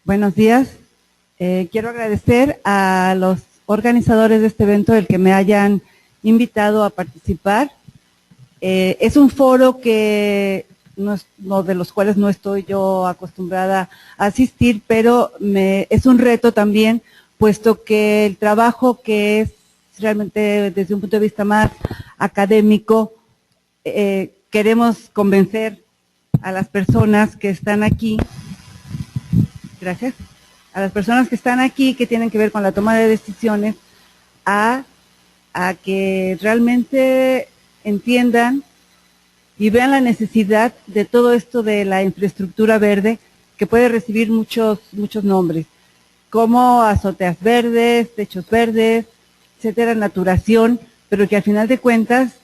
Buenos días. Quiero agradecer a los organizadores de este evento el que me hayan invitado a participar. Es un foro que no, de los cuales no estoy yo acostumbrada a asistir, pero es un reto también, puesto que el trabajo que es realmente desde un punto de vista más académico, queremos convencer a las personas que están aquí. Gracias. A las personas que están aquí, que tienen que ver con la toma de decisiones, a que realmente entiendan y vean la necesidad de todo esto de la infraestructura verde, que puede recibir muchos nombres, como azoteas verdes, techos verdes, etcétera, naturación, pero que al final de cuentas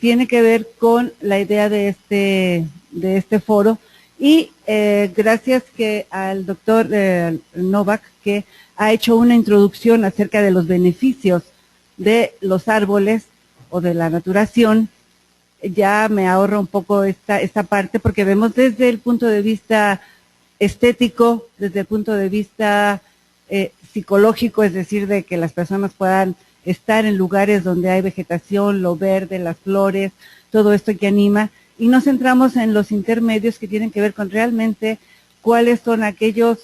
tiene que ver con la idea de este foro. Y gracias al doctor Novak, que ha hecho una introducción acerca de los beneficios de los árboles o de la naturación, ya me ahorro un poco esta parte, porque vemos desde el punto de vista estético, desde el punto de vista psicológico, es decir, de que las personas puedan estar en lugares donde hay vegetación, lo verde, las flores, todo esto que anima, y nos centramos en los intermedios que tienen que ver con realmente cuáles son aquellos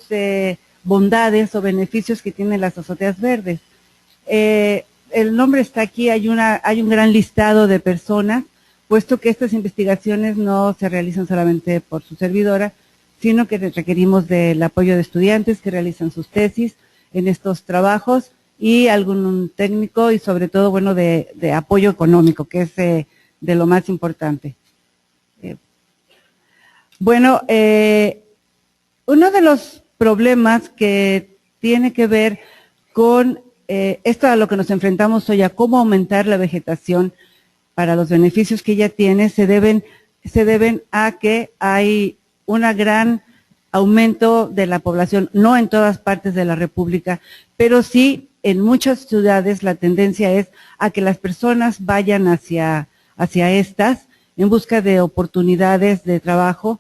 bondades o beneficios que tienen las azoteas verdes. El nombre está aquí, hay un gran listado de personas, puesto que estas investigaciones no se realizan solamente por su servidora, sino que requerimos del apoyo de estudiantes que realizan sus tesis en estos trabajos y algún técnico y sobre todo, bueno, de apoyo económico, que es de lo más importante. Bueno, uno de los problemas que tiene que ver con esto a lo que nos enfrentamos hoy, a cómo aumentar la vegetación para los beneficios que ella tiene, se deben a que hay un gran aumento de la población, no en todas partes de la República, pero sí en muchas ciudades la tendencia es a que las personas vayan hacia estas en busca de oportunidades de trabajo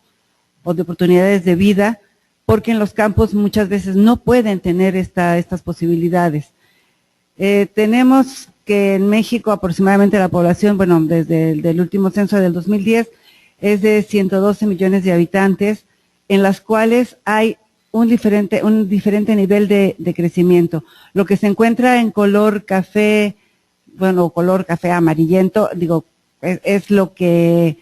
o de oportunidades de vida, porque en los campos muchas veces no pueden tener estas posibilidades. Tenemos que en México aproximadamente la población, bueno, desde el último censo del 2010, es de 112 millones de habitantes, en las cuales hay un diferente nivel de crecimiento. Lo que se encuentra en color café, bueno, color café amarillento, digo, es lo que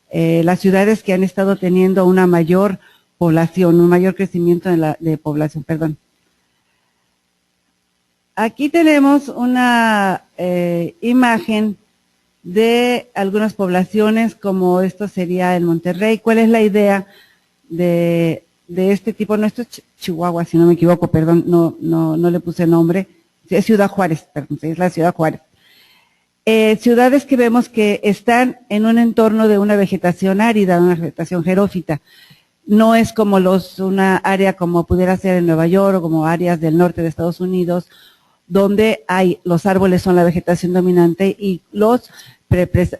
las ciudades que han estado teniendo una mayor población, un mayor crecimiento de población, perdón. Aquí tenemos una imagen de algunas poblaciones, como esto sería el Monterrey. ¿Cuál es la idea de este tipo? No, esto es Chihuahua, si no me equivoco, perdón, no le puse nombre. Es Ciudad Juárez, perdón, es la Ciudad Juárez. Ciudades que vemos que están en un entorno de una vegetación árida, una vegetación xerófita. No es como una área como pudiera ser en Nueva York o como áreas del norte de Estados Unidos, donde los árboles son la vegetación dominante y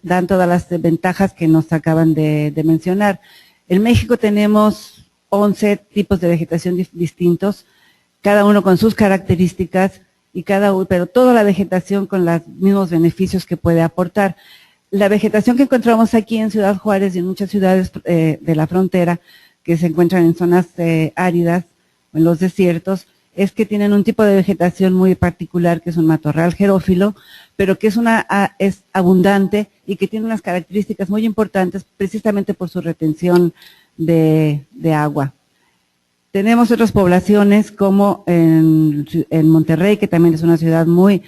dan todas las ventajas que nos acaban de mencionar. En México tenemos 11 tipos de vegetación distintos, cada uno con sus características, pero toda la vegetación con los mismos beneficios que puede aportar. La vegetación que encontramos aquí en Ciudad Juárez y en muchas ciudades de la frontera, que se encuentran en zonas áridas o en los desiertos, es que tienen un tipo de vegetación muy particular, que es un matorral xerófilo, pero que es abundante y que tiene unas características muy importantes precisamente por su retención de agua. Tenemos otras poblaciones como en Monterrey, que también es una ciudad muy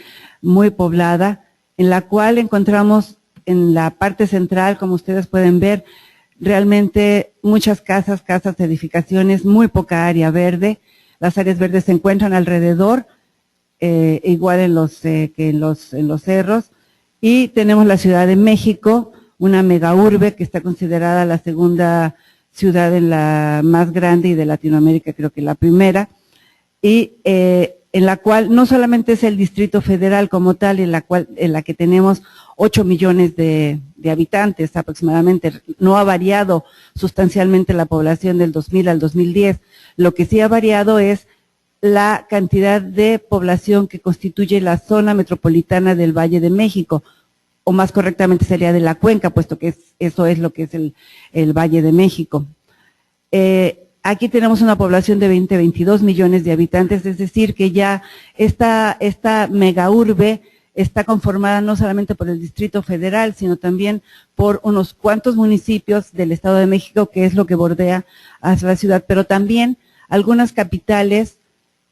poblada, en la cual encontramos en la parte central, como ustedes pueden ver, realmente muchas casas, edificaciones, muy poca área verde. Las áreas verdes se encuentran alrededor, igual que en los cerros. Y tenemos la Ciudad de México, una megaurbe que está considerada la segunda ciudad más grande y de Latinoamérica, creo que la primera. Y en la cual no solamente es el Distrito Federal como tal, en la que tenemos 8 millones de habitantes aproximadamente. No ha variado sustancialmente la población del 2000 al 2010. Lo que sí ha variado es la cantidad de población que constituye la zona metropolitana del Valle de México, o más correctamente sería de la cuenca, puesto que eso es lo que es el Valle de México. Aquí tenemos una población de 22 millones de habitantes, es decir, que ya esta mega urbe está conformada no solamente por el Distrito Federal, sino también por unos cuantos municipios del Estado de México, que es lo que bordea hacia la ciudad, pero también algunas capitales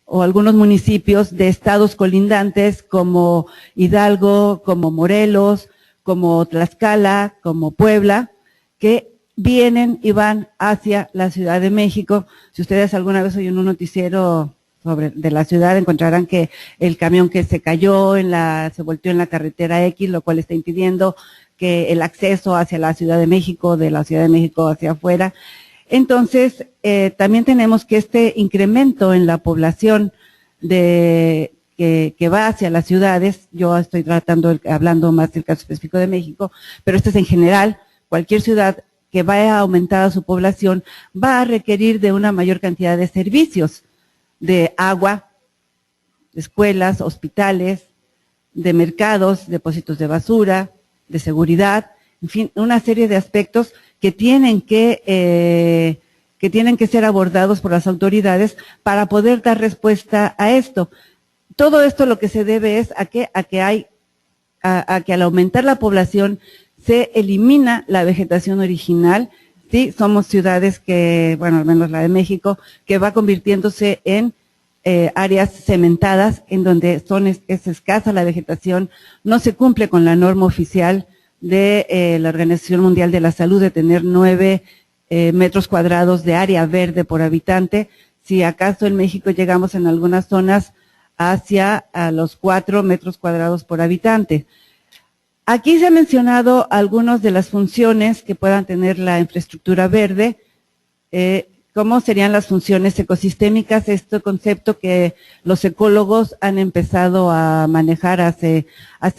o algunos municipios de estados colindantes como Hidalgo, como Morelos, como Tlaxcala, como Puebla, que vienen y van hacia la Ciudad de México. Si ustedes alguna vez oyen un noticiero de la ciudad, encontrarán que el camión que se cayó, se volteó en la carretera X, lo cual está impidiendo que el acceso hacia la Ciudad de México, de la Ciudad de México hacia afuera. Entonces, también tenemos que este incremento en la población que va hacia las ciudades, yo estoy hablando más del caso específico de México, pero esto es en general, cualquier ciudad que vaya a aumentar su población va a requerir de una mayor cantidad de servicios, de agua, de escuelas, hospitales, de mercados, depósitos de basura, de seguridad, en fin, una serie de aspectos que tienen que ser abordados por las autoridades para poder dar respuesta a esto. Todo esto lo que se debe es a que al aumentar la población se elimina la vegetación original. Sí, somos ciudades que, bueno, al menos la de México, que va convirtiéndose en áreas cementadas en donde es escasa la vegetación, no se cumple con la norma oficial de la Organización Mundial de la Salud de tener 9 metros cuadrados de área verde por habitante. Si acaso en México llegamos en algunas zonas hacia los 4 metros cuadrados por habitante. Aquí se ha mencionado algunas de las funciones que puedan tener la infraestructura verde, cómo serían las funciones ecosistémicas, este concepto que los ecólogos han empezado a manejar hace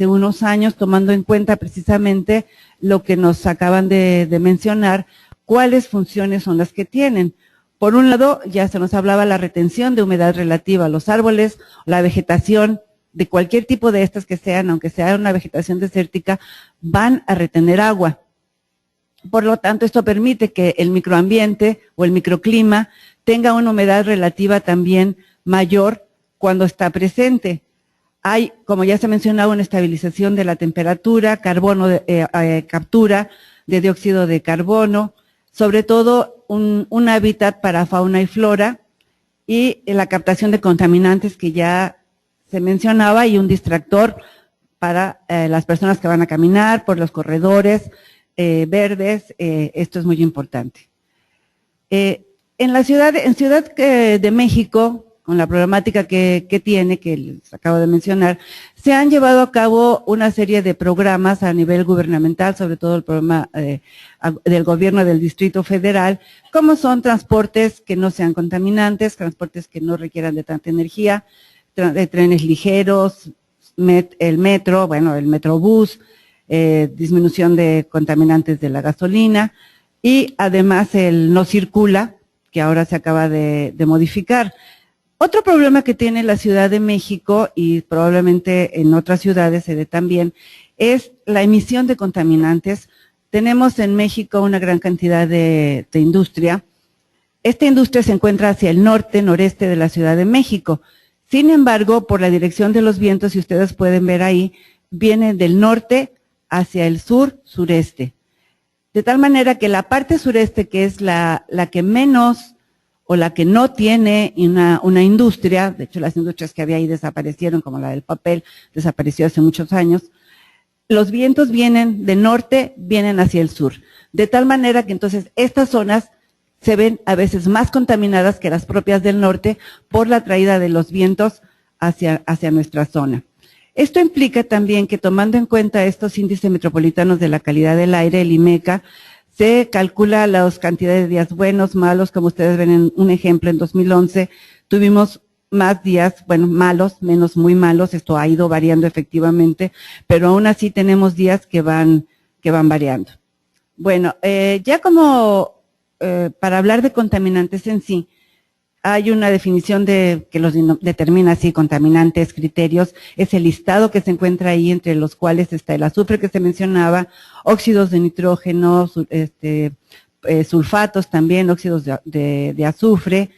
unos años, tomando en cuenta precisamente lo que nos acaban de mencionar, cuáles funciones son las que tienen. Por un lado, ya se nos hablaba la retención de humedad relativa a los árboles, la vegetación, de cualquier tipo de estas que sean, aunque sea una vegetación desértica, van a retener agua. Por lo tanto, esto permite que el microambiente o el microclima tenga una humedad relativa también mayor cuando está presente. Hay, como ya se mencionaba, una estabilización de la temperatura, captura de dióxido de carbono, sobre todo un hábitat para fauna y flora y la captación de contaminantes que ya se mencionaba y un distractor para las personas que van a caminar por los corredores verdes, esto es muy importante. En Ciudad de México, con la problemática que tiene, que les acabo de mencionar, se han llevado a cabo una serie de programas a nivel gubernamental, sobre todo el programa del gobierno del Distrito Federal, como son transportes que no sean contaminantes, transportes que no requieran de tanta energía, de trenes ligeros, el metro, bueno, el metrobús, disminución de contaminantes de la gasolina y además el no circula, que ahora se acaba de modificar. Otro problema que tiene la Ciudad de México y probablemente en otras ciudades se dé también es la emisión de contaminantes. Tenemos en México una gran cantidad de industria. Esta industria se encuentra hacia el norte, noreste de la Ciudad de México. Sin embargo, por la dirección de los vientos, si ustedes pueden ver ahí, viene del norte hacia el sur, sureste. De tal manera que la parte sureste, que es la que menos o la que no tiene una industria, de hecho las industrias que había ahí desaparecieron, como la del papel, desapareció hace muchos años, los vientos vienen del norte, vienen hacia el sur. De tal manera que entonces estas zonas se ven a veces más contaminadas que las propias del norte por la traída de los vientos hacia nuestra zona. Esto implica también que tomando en cuenta estos índices metropolitanos de la calidad del aire, el IMECA, se calcula las cantidades de días buenos, malos, como ustedes ven en un ejemplo, en 2011 tuvimos más días, bueno, malos, menos muy malos, esto ha ido variando efectivamente, pero aún así tenemos días que van variando. Bueno, ya como para hablar de contaminantes en sí, hay una definición que los determina así, contaminantes, criterios, es el listado que se encuentra ahí, entre los cuales está el azufre que se mencionaba, óxidos de nitrógeno, sulfatos también, óxidos de azufre,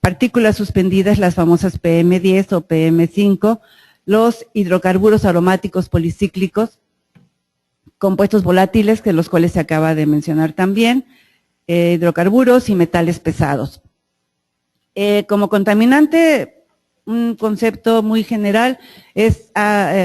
partículas suspendidas, las famosas PM10 o PM5, los hidrocarburos aromáticos policíclicos, compuestos volátiles, que los cuales se acaba de mencionar también, hidrocarburos y metales pesados. Como contaminante, un concepto muy general es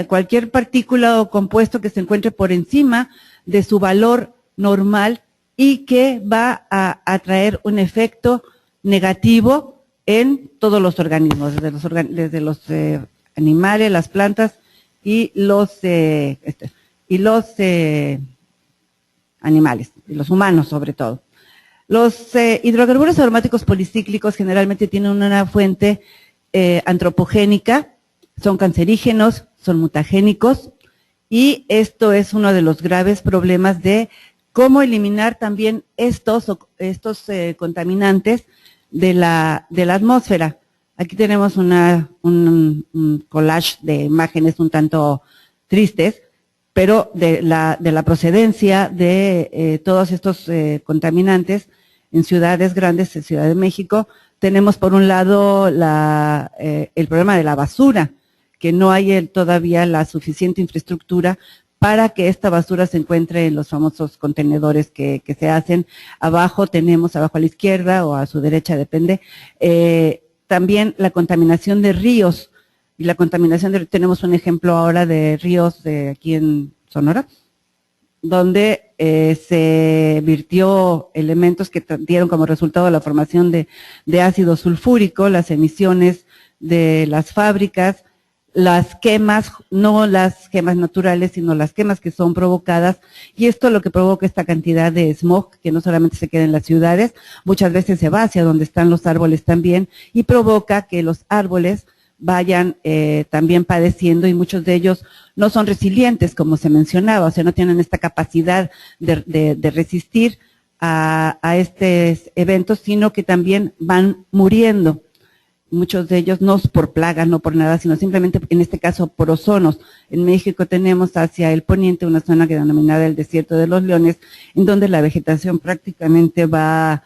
cualquier partícula o compuesto que se encuentre por encima de su valor normal y que va a traer un efecto negativo en todos los organismos, desde los animales, las plantas y los animales, y los humanos sobre todo. Los hidrocarburos aromáticos policíclicos generalmente tienen una fuente antropogénica, son cancerígenos, son mutagénicos, y esto es uno de los graves problemas de cómo eliminar también estos contaminantes de la atmósfera. Aquí tenemos un collage de imágenes un tanto tristes, pero de la procedencia de todos estos contaminantes en ciudades grandes, en Ciudad de México. Tenemos por un lado el problema de la basura, que no hay todavía la suficiente infraestructura para que esta basura se encuentre en los famosos contenedores que se hacen. Abajo tenemos, abajo a la izquierda o a su derecha, depende, también la contaminación de ríos. Y la contaminación tenemos un ejemplo ahora de ríos aquí en Sonora, donde se virtió elementos que dieron como resultado la formación de ácido sulfúrico, las emisiones de las fábricas, las quemas, no las quemas naturales, sino las quemas que son provocadas, y esto lo que provoca esta cantidad de smog, que no solamente se queda en las ciudades, muchas veces se va hacia donde están los árboles también, y provoca que los árboles vayan también padeciendo, y muchos de ellos no son resilientes, como se mencionaba, o sea, no tienen esta capacidad de resistir a estos eventos, sino que también van muriendo. Muchos de ellos no por plagas, no por nada, sino simplemente, en este caso, por ozonos. En México tenemos hacia el poniente una zona que denominada el Desierto de los Leones, en donde la vegetación prácticamente va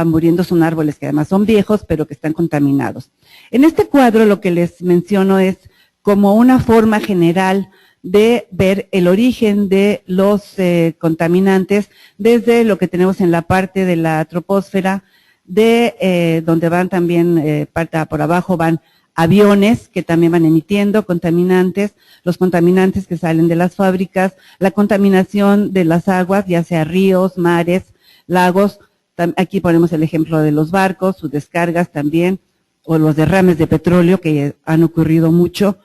muriendo, son árboles que además son viejos, pero que están contaminados. En este cuadro lo que les menciono es como una forma general de ver el origen de los contaminantes desde lo que tenemos en la parte de la troposfera, donde van también, por abajo van aviones que también van emitiendo contaminantes, los contaminantes que salen de las fábricas, la contaminación de las aguas, ya sea ríos, mares, lagos. Aquí ponemos el ejemplo de los barcos, sus descargas también, o los derrames de petróleo que han ocurrido mucho,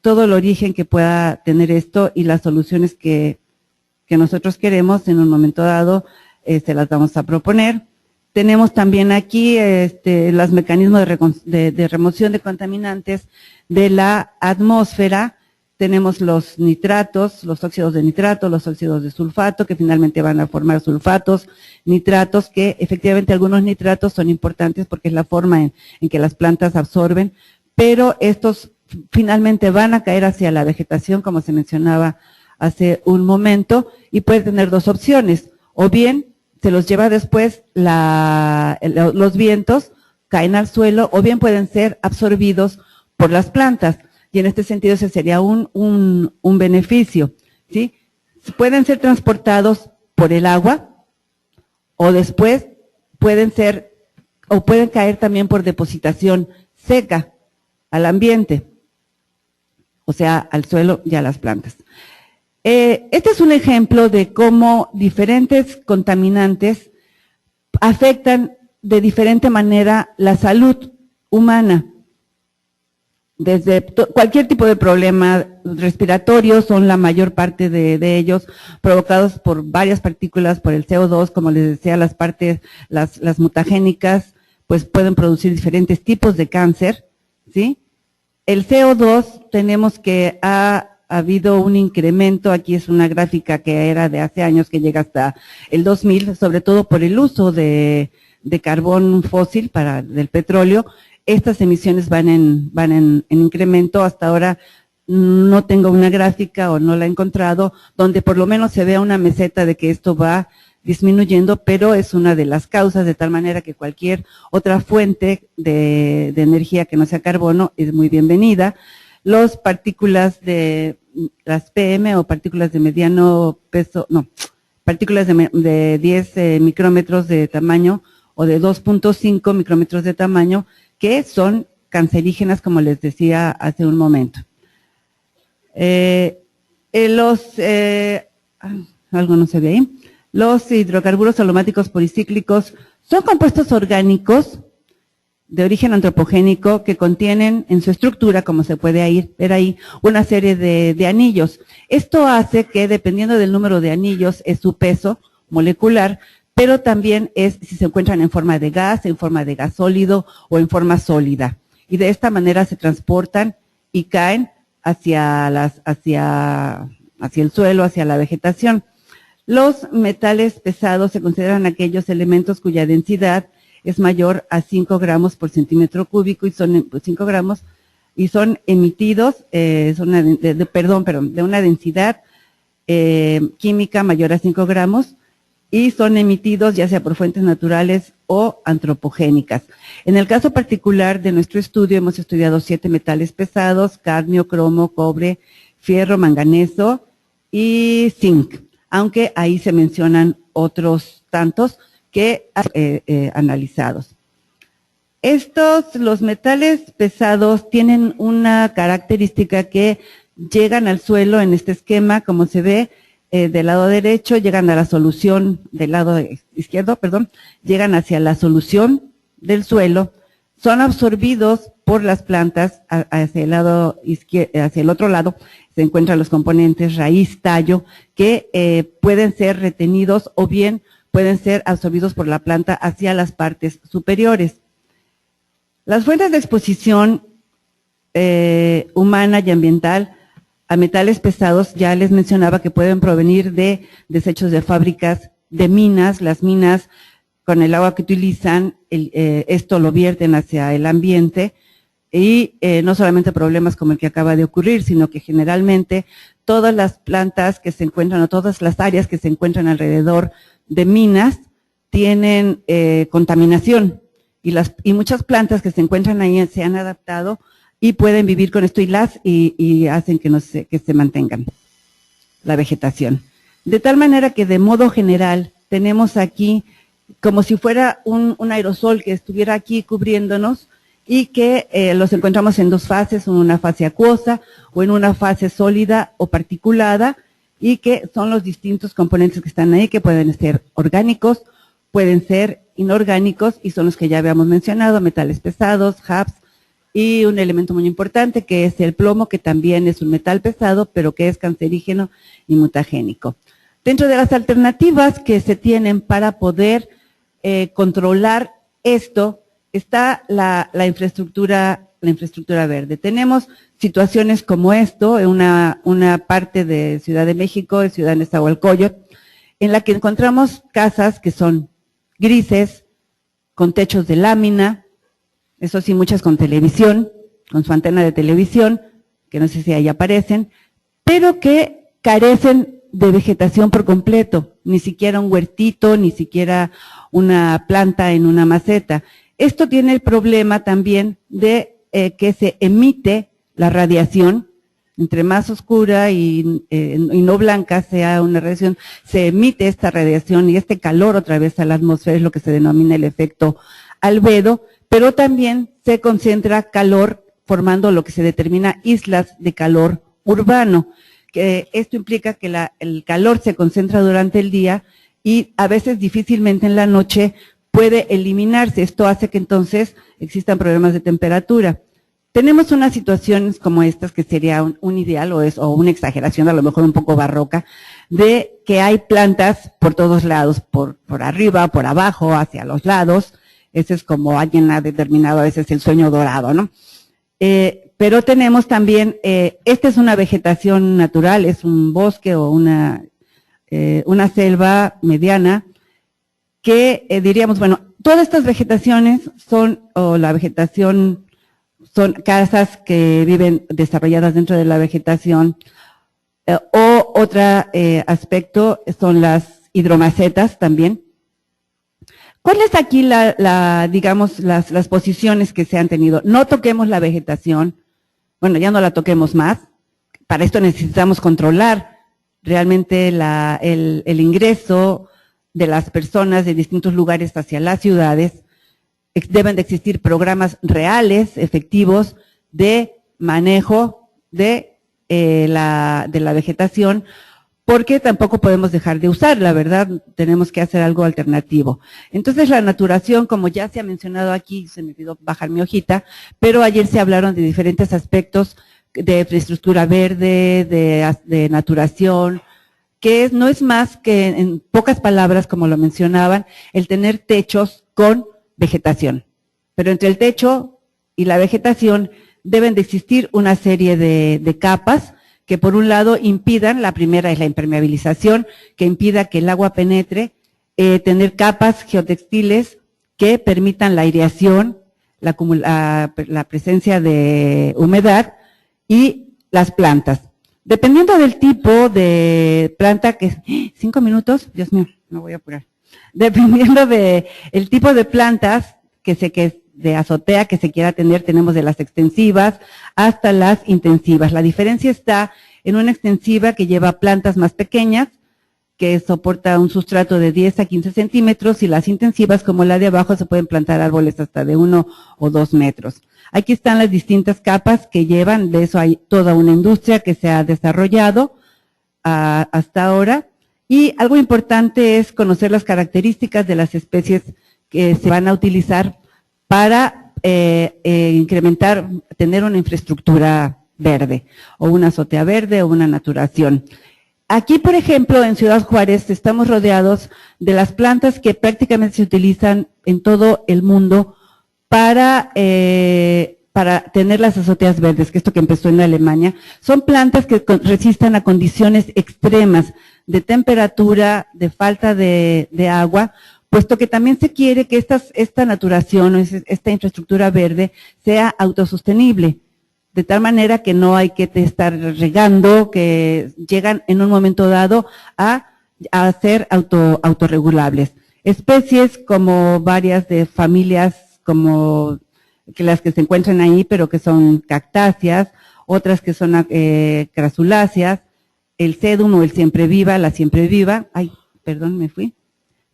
todo el origen que pueda tener esto y las soluciones que nosotros queremos en un momento dado, se las vamos a proponer. Tenemos también aquí los mecanismos de remoción de contaminantes de la atmósfera. Tenemos los nitratos, los óxidos de nitrato, los óxidos de sulfato, que finalmente van a formar sulfatos, nitratos, que efectivamente algunos nitratos son importantes porque es la forma en que las plantas absorben, pero estos finalmente van a caer hacia la vegetación, como se mencionaba hace un momento, y puede tener dos opciones, o bien se los lleva después los vientos, caen al suelo, o bien pueden ser absorbidos por las plantas. Y en este sentido ese sería un beneficio, ¿sí? Pueden ser transportados por el agua, o después pueden caer también por depositación seca al ambiente, o sea, al suelo y a las plantas. Este es un ejemplo de cómo diferentes contaminantes afectan de diferente manera la salud humana. Desde cualquier tipo de problema respiratorio, son la mayor parte de ellos provocados por varias partículas, por el CO2, como les decía, las mutagénicas, pues pueden producir diferentes tipos de cáncer, ¿sí? El CO2 tenemos que ha habido un incremento, aquí es una gráfica que era de hace años que llega hasta el 2000, sobre todo por el uso de carbón fósil del petróleo. Estas emisiones van en incremento. Hasta ahora no tengo una gráfica o no la he encontrado donde por lo menos se vea una meseta de que esto va disminuyendo, pero es una de las causas, de tal manera que cualquier otra fuente de energía que no sea carbono es muy bienvenida. Las partículas las PM o partículas de mediano peso, no, partículas de 10 micrómetros de tamaño o de 2.5 micrómetros de tamaño, que son cancerígenas, como les decía hace un momento. Algo no se ve ahí. Los hidrocarburos aromáticos policíclicos son compuestos orgánicos de origen antropogénico que contienen en su estructura, como se puede ver ahí, una serie de anillos. Esto hace que, dependiendo del número de anillos, es su peso molecular, pero también es si se encuentran en forma de gas sólido o en forma sólida. Y de esta manera se transportan y caen hacia el suelo, hacia la vegetación. Los metales pesados se consideran aquellos elementos cuya densidad es mayor a 5 gramos por centímetro cúbico y son 5 gramos y son emitidos, de una densidad química mayor a 5 gramos y son emitidos ya sea por fuentes naturales o antropogénicas. En el caso particular de nuestro estudio hemos estudiado 7 metales pesados: cadmio, cromo, cobre, fierro, manganeso y zinc, aunque ahí se mencionan otros tantos que analizados. Los metales pesados tienen una característica que llegan al suelo en este esquema, como se ve del lado derecho, llegan a la solución, del lado izquierdo, perdón, llegan hacia la solución del suelo, son absorbidos por las plantas hacia el lado izquierdo, hacia el otro lado se encuentran los componentes raíz, tallo, que pueden ser retenidos o bien pueden ser absorbidos por la planta hacia las partes superiores. Las fuentes de exposición humana y ambiental a metales pesados, ya les mencionaba que pueden provenir de desechos de fábricas, de minas. Las minas, con el agua que utilizan, esto lo vierten hacia el ambiente y no solamente problemas como el que acaba de ocurrir, sino que generalmente todas las plantas que se encuentran o todas las áreas que se encuentran alrededor de minas tienen contaminación y muchas plantas que se encuentran ahí se han adaptado y pueden vivir con esto y hacen que se mantengan la vegetación. De tal manera que de modo general tenemos aquí como si fuera un aerosol que estuviera aquí cubriéndonos y que los encontramos en dos fases, en una fase acuosa o en una fase sólida o particulada, y que son los distintos componentes que están ahí, que pueden ser orgánicos, pueden ser inorgánicos, y son los que ya habíamos mencionado: metales pesados, HAPS, y un elemento muy importante que es el plomo, que también es un metal pesado, pero que es cancerígeno y mutagénico. Dentro de las alternativas que se tienen para poder controlar esto, está la infraestructura verde. Tenemos situaciones como esto, en una parte de Ciudad de México, de Ciudad de Nezahualcóyotl, en la que encontramos casas que son grises, con techos de lámina, eso sí, muchas con televisión, con su antena de televisión, que no sé si ahí aparecen, pero que carecen de vegetación por completo, ni siquiera un huertito, ni siquiera una planta en una maceta. Esto tiene el problema también de que se emite la radiación, entre más oscura y no blanca sea una radiación, se emite esta radiación y este calor otra vez a la atmósfera, es lo que se denomina el efecto albedo, pero también se concentra calor formando lo que se determina islas de calor urbano, que esto implica que el calor se concentra durante el día y a veces difícilmente en la noche puede eliminarse. Esto hace que entonces existan problemas de temperatura. Tenemos unas situaciones como estas que sería un ideal o una exageración, a lo mejor un poco barroca, de que hay plantas por todos lados, por arriba, por abajo, hacia los lados, ese es como alguien ha determinado a veces el sueño dorado, ¿no? Pero tenemos también, esta es una vegetación natural, es un bosque o una selva mediana, que diríamos, bueno, todas estas vegetaciones o la vegetación son casas que viven desarrolladas dentro de la vegetación, o otro aspecto son las hidromacetas también. ¿Cuál es aquí digamos, las posiciones que se han tenido? No toquemos la vegetación, bueno, ya no la toquemos más, para esto necesitamos controlar realmente el ingreso de las personas de distintos lugares hacia las ciudades. Deben de existir programas reales, efectivos, de manejo de la vegetación, porque tampoco podemos dejar de usarla, ¿verdad? Tenemos que hacer algo alternativo. Entonces la naturación, como ya se ha mencionado aquí, se me olvidó bajar mi hojita, pero ayer se hablaron de diferentes aspectos de infraestructura verde, de naturación, que no es más que, en pocas palabras, como lo mencionaban, el tener techos con vegetación. Pero entre el techo y la vegetación deben de existir una serie de capas que por un lado impidan, la primera es la impermeabilización, que impida que el agua penetre, tener capas geotextiles que permitan la aireación, la presencia de humedad y las plantas. Dependiendo del tipo de planta, 5 minutos, Dios mío, me voy a apurar. Dependiendo del tipo de plantas de azotea que se quiera tener, tenemos de las extensivas hasta las intensivas. La diferencia está en una extensiva que lleva plantas más pequeñas, que soporta un sustrato de 10 a 15 centímetros, y las intensivas, como la de abajo, se pueden plantar árboles hasta de 1 o 2 metros. Aquí están las distintas capas que llevan, de eso hay toda una industria que se ha desarrollado hasta ahora. Y algo importante es conocer las características de las especies que se van a utilizar para incrementar, tener una infraestructura verde, o una azotea verde, o una naturación. Aquí, por ejemplo, en Ciudad Juárez, estamos rodeados de las plantas que prácticamente se utilizan en todo el mundo para tener las azoteas verdes, que esto que empezó en Alemania. Son plantas que resistan a condiciones extremas de temperatura, de falta de agua, puesto que también se quiere que esta naturación, esta infraestructura verde, sea autosostenible, de tal manera que no hay que estar regando, que llegan en un momento dado a ser autorregulables. Especies como varias de familias, como que las que se encuentran ahí, pero que son cactáceas, otras que son crasuláceas, el sedum o el siempreviva, la siempreviva,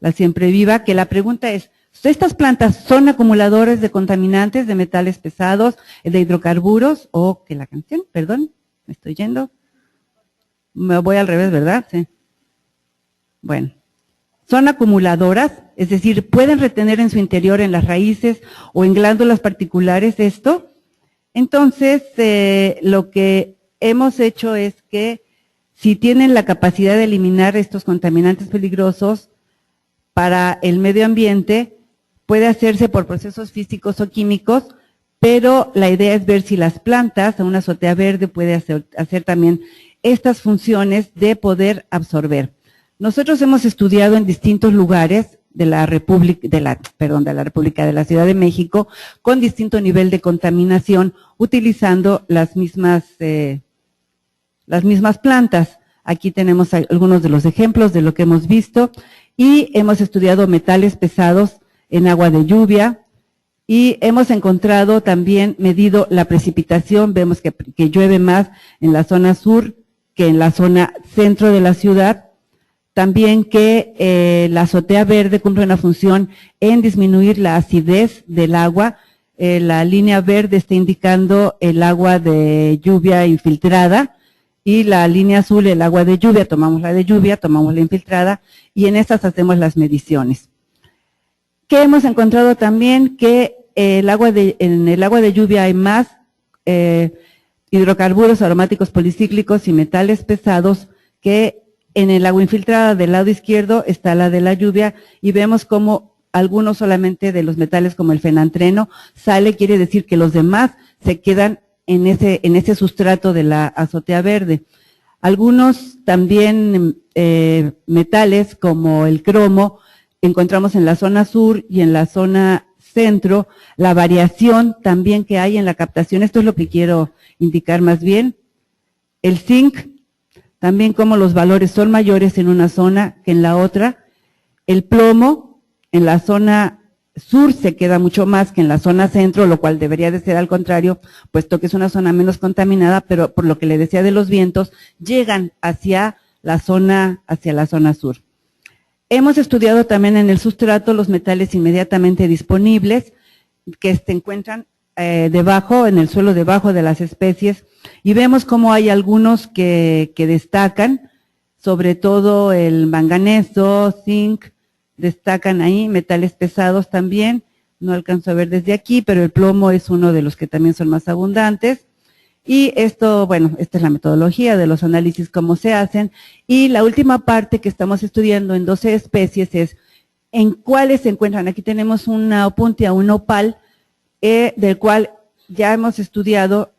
la siempreviva, que la pregunta es, ¿estas plantas son acumuladores de contaminantes, de metales pesados, de hidrocarburos? O que la canción, perdón, me estoy yendo. Me voy al revés, ¿verdad? Sí. Bueno, son acumuladoras, es decir, pueden retener en su interior, en las raíces o en glándulas particulares esto. Entonces, lo que hemos hecho es que si tienen la capacidad de eliminar estos contaminantes peligrosos para el medio ambiente, puede hacerse por procesos físicos o químicos, pero la idea es ver si las plantas, una azotea verde puede hacer también estas funciones de poder absorber. Nosotros hemos estudiado en distintos lugares de la República de la Ciudad de México, con distinto nivel de contaminación, utilizando las mismas plantas. Aquí tenemos algunos de los ejemplos de lo que hemos visto, y hemos estudiado metales pesados en agua de lluvia, y hemos encontrado también, medido la precipitación, vemos que llueve más en la zona sur que en la zona centro de la ciudad. También que la azotea verde cumple una función en disminuir la acidez del agua. La línea verde está indicando el agua de lluvia infiltrada, y la línea azul el agua de lluvia. Tomamos la de lluvia, tomamos la infiltrada, y en estas hacemos las mediciones. ¿Qué hemos encontrado también? Que en el agua de lluvia hay más hidrocarburos aromáticos policíclicos y metales pesados que en el agua infiltrada. Del lado izquierdo está la de la lluvia, y vemos cómo algunos solamente de los metales como el fenantreno sale, quiere decir que los demás se quedan en ese sustrato de la azotea verde. Algunos también metales como el cromo encontramos en la zona sur y en la zona centro, la variación también que hay en la captación, esto es lo que quiero indicar más bien. El zinc, también como los valores son mayores en una zona que en la otra. El plomo, en la zona sur se queda mucho más que en la zona centro, lo cual debería de ser al contrario, puesto que es una zona menos contaminada, pero por lo que le decía de los vientos, llegan hacia la zona sur. Hemos estudiado también en el sustrato los metales inmediatamente disponibles que se encuentran debajo, en el suelo debajo de las especies, y vemos cómo hay algunos que destacan, sobre todo el manganeso, zinc, destacan ahí, metales pesados también, no alcanzo a ver desde aquí, pero el plomo es uno de los que también son más abundantes. Y esto, bueno, esta es la metodología de los análisis, cómo se hacen. Y la última parte que estamos estudiando en 12 especies es en cuáles se encuentran. Aquí tenemos una opuntia, un opal, del cual ya hemos estudiado,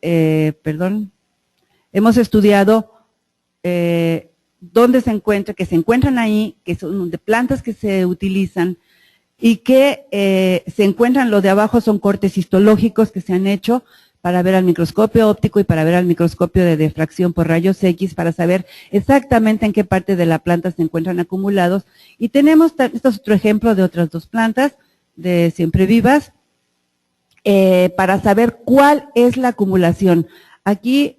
dónde se encuentra, que se encuentran ahí, que son de plantas que se utilizan y que se encuentran, lo de abajo son cortes histológicos que se han hecho para ver al microscopio óptico y para ver al microscopio de difracción por rayos X para saber exactamente en qué parte de la planta se encuentran acumulados. Y tenemos, este es otro ejemplo de otras dos plantas de siempre vivas, para saber cuál es la acumulación. Aquí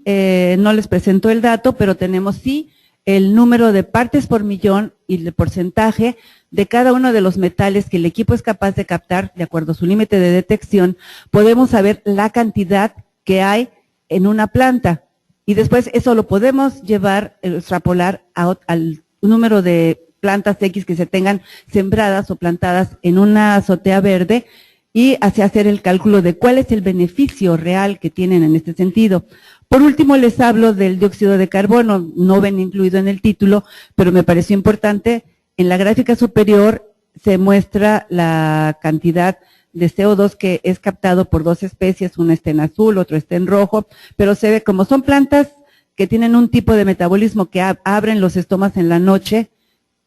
no les presento el dato, pero tenemos sí el número de partes por millón y el porcentaje de cada uno de los metales que el equipo es capaz de captar de acuerdo a su límite de detección. Podemos saber la cantidad que hay en una planta y después eso lo podemos llevar, extrapolar al número de plantas X que se tengan sembradas o plantadas en una azotea verde y así hacer el cálculo de cuál es el beneficio real que tienen en este sentido. Por último, les hablo del dióxido de carbono, no ven incluido en el título, pero me pareció importante. En la gráfica superior se muestra la cantidad de CO2 que es captado por dos especies, una está en azul, otra está en rojo, pero se ve como son plantas que tienen un tipo de metabolismo que abren los estomas en la noche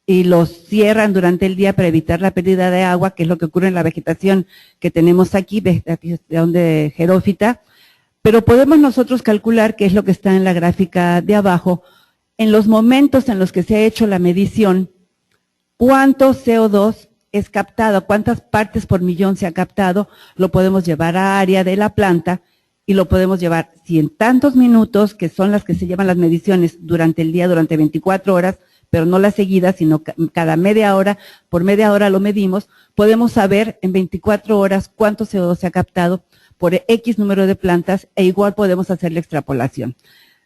y los cierran durante el día para evitar la pérdida de agua, que es lo que ocurre en la vegetación que tenemos aquí, vegetación de xerófita. Pero podemos nosotros calcular, que es lo que está en la gráfica de abajo, en los momentos en los que se ha hecho la medición, cuánto CO2 es captado, cuántas partes por millón se ha captado, lo podemos llevar a área de la planta y lo podemos llevar, si en tantos minutos, que son las que se llevan las mediciones durante el día, durante 24 horas, pero no las seguidas, sino cada media hora, por media hora lo medimos, podemos saber en 24 horas cuánto CO2 se ha captado por X número de plantas e igual podemos hacer la extrapolación.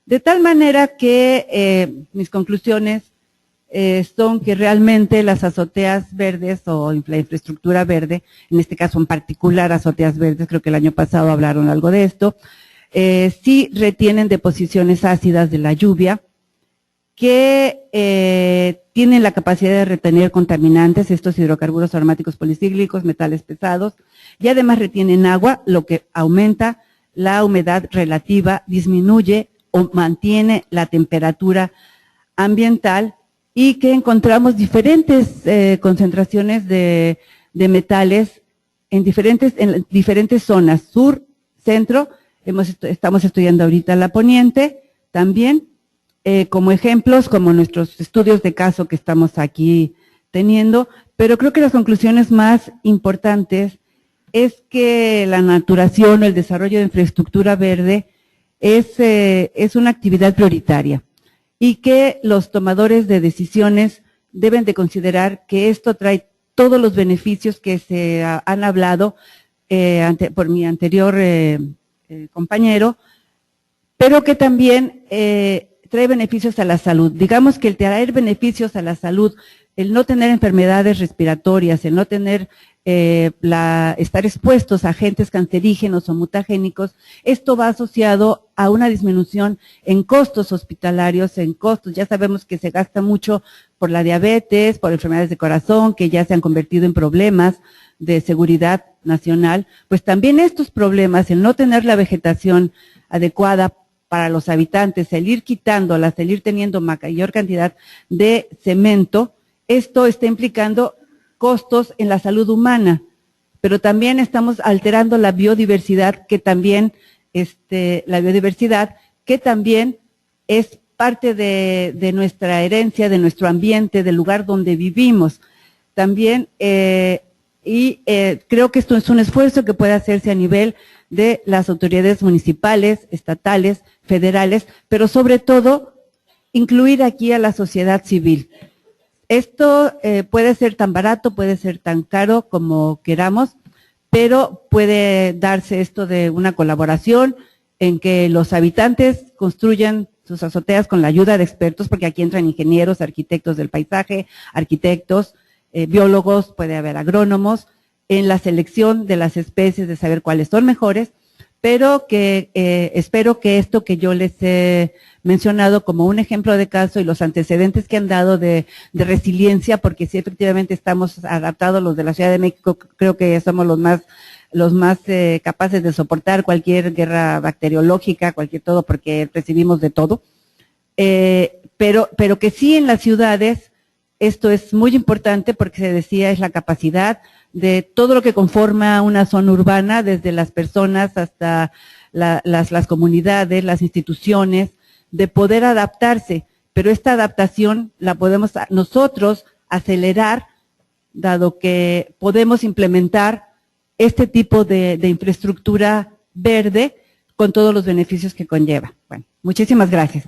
De tal manera que mis conclusiones son que realmente las azoteas verdes o la infraestructura verde, en este caso en particular azoteas verdes, creo que el año pasado hablaron algo de esto, sí retienen deposiciones ácidas de la lluvia, que tienen la capacidad de retener contaminantes, estos hidrocarburos aromáticos policíclicos, metales pesados, y además retienen agua, lo que aumenta la humedad relativa, disminuye o mantiene la temperatura ambiental, y que encontramos diferentes concentraciones de metales en diferentes zonas, sur, centro, estamos estudiando ahorita la poniente, también, como ejemplos, como nuestros estudios de caso que estamos aquí teniendo, pero creo que las conclusiones más importantes es que la naturación o el desarrollo de infraestructura verde es una actividad prioritaria y que los tomadores de decisiones deben de considerar que esto trae todos los beneficios que se han hablado por mi anterior compañero, pero que también trae beneficios a la salud. Digamos que el traer beneficios a la salud, el no tener enfermedades respiratorias, el no tener estar expuestos a agentes cancerígenos o mutagénicos, esto va asociado a una disminución en costos hospitalarios, en costos, ya sabemos que se gasta mucho por la diabetes, por enfermedades de corazón, que ya se han convertido en problemas de seguridad nacional, pues también estos problemas, el no tener la vegetación adecuada para los habitantes, el ir quitándolas, el ir teniendo mayor cantidad de cemento, esto está implicando costos en la salud humana, pero también estamos alterando la biodiversidad, que también, es parte de nuestra herencia, de nuestro ambiente, del lugar donde vivimos. También, creo que esto es un esfuerzo que puede hacerse a nivel de las autoridades municipales, estatales, federales, pero sobre todo, incluir aquí a la sociedad civil. Esto puede ser tan barato, puede ser tan caro como queramos, pero puede darse esto de una colaboración en que los habitantes construyan sus azoteas con la ayuda de expertos, porque aquí entran ingenieros, arquitectos del paisaje, arquitectos, biólogos, puede haber agrónomos, en la selección de las especies, de saber cuáles son mejores, pero que espero que esto que yo les he mencionado como un ejemplo de caso y los antecedentes que han dado de resiliencia, porque sí efectivamente estamos adaptados los de la Ciudad de México, creo que somos los más capaces de soportar cualquier guerra bacteriológica, cualquier todo, porque recibimos de todo, pero que sí en las ciudades esto es muy importante porque se decía es la capacidad de todo lo que conforma una zona urbana, desde las personas hasta las comunidades, las instituciones, de poder adaptarse, pero esta adaptación la podemos nosotros acelerar, dado que podemos implementar este tipo de infraestructura verde con todos los beneficios que conlleva. Bueno, muchísimas gracias.